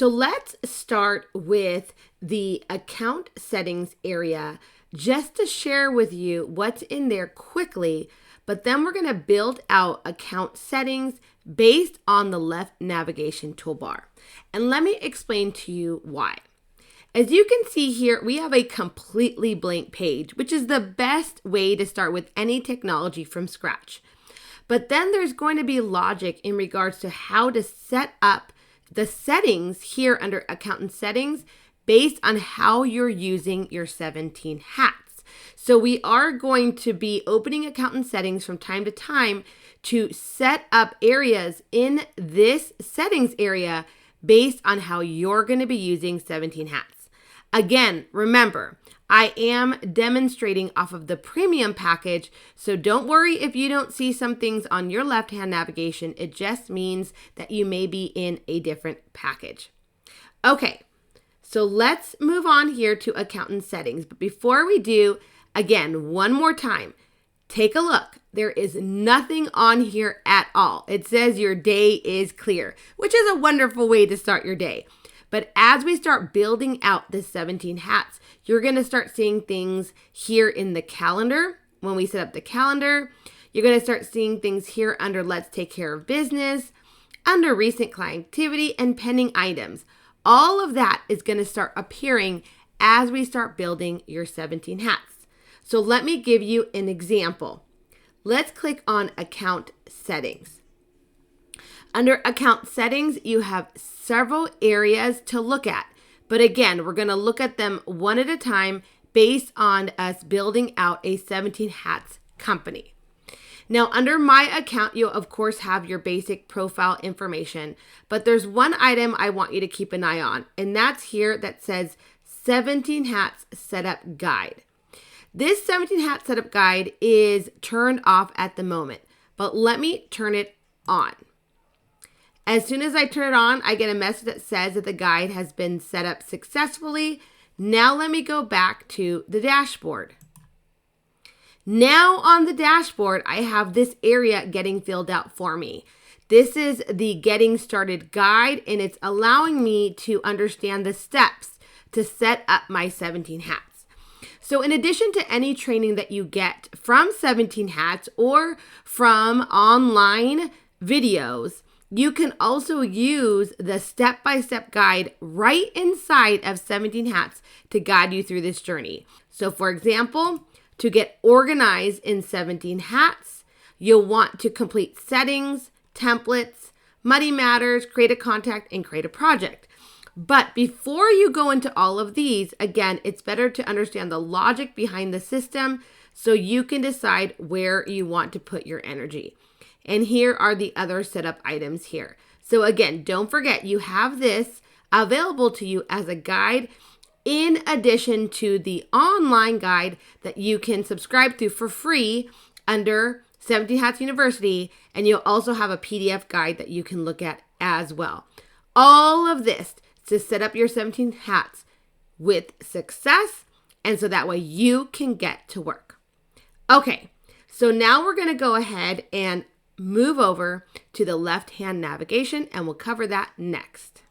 So let's start with the account settings area just to share with you what's in there quickly, but then we're going to build out account settings based on the left navigation toolbar. And let me explain to you why. As you can see here, we have a completely blank page, which is the best way to start with any technology from scratch. But then there's going to be logic in regards to how to set up the settings here under accountant settings based on how you're using your 17 hats. So we are going to be opening accountant settings from time to time to set up areas in this settings area based on how you're going to be using 17 hats. Again, remember, I am demonstrating off of the premium package, so don't worry if you don't see some things on your left-hand navigation. It just means that you may be in a different package. Okay, so let's move on here to accountant settings. But before we do, again, one more time, take a look. There is nothing on here at all. It says your day is clear, which is a wonderful way to start your day. But as we start building out the 17 hats, you're going to start seeing things here in the calendar. When we set up the calendar, you're going to start seeing things here under Let's Take Care of Business, under Recent Client Activity, and Pending Items. All of that is going to start appearing as we start building your 17 hats. So let me give you an example. Let's click on Account Settings. Under Account Settings, you have several areas to look at. But again, we're going to look at them one at a time based on us building out a 17 hats company. Now, under My Account, you'll of course have your basic profile information, but there's one item I want you to keep an eye on, and that's here that says 17 Hats Setup Guide. This 17 Hat Setup Guide is turned off at the moment, but let me turn it on. As soon as I turn it on, I get a message that says that the guide has been set up successfully. Now let me go back to the dashboard. Now on the dashboard, I have this area getting filled out for me. This is the Getting Started guide, and it's allowing me to understand the steps to set up my 17 hats. So in addition to any training that you get from 17 Hats or from online videos, you can also use the step-by-step guide right inside of 17 Hats to guide you through this journey. So for example, to get organized in 17 Hats, you'll want to complete settings, templates, muddy matters, create a contact, and create a project. But before you go into all of these, again, it's better to understand the logic behind the system so you can decide where you want to put your energy. And here are the other setup items here. So again, don't forget you have this available to you as a guide in addition to the online guide that you can subscribe to for free under 17 Hats University. And you'll also have a PDF guide that you can look at as well. All of this to set up your 17 hats with success, and so that way you can get to work. Okay, so now we're going to go ahead and move over to the left-hand navigation, and we'll cover that next.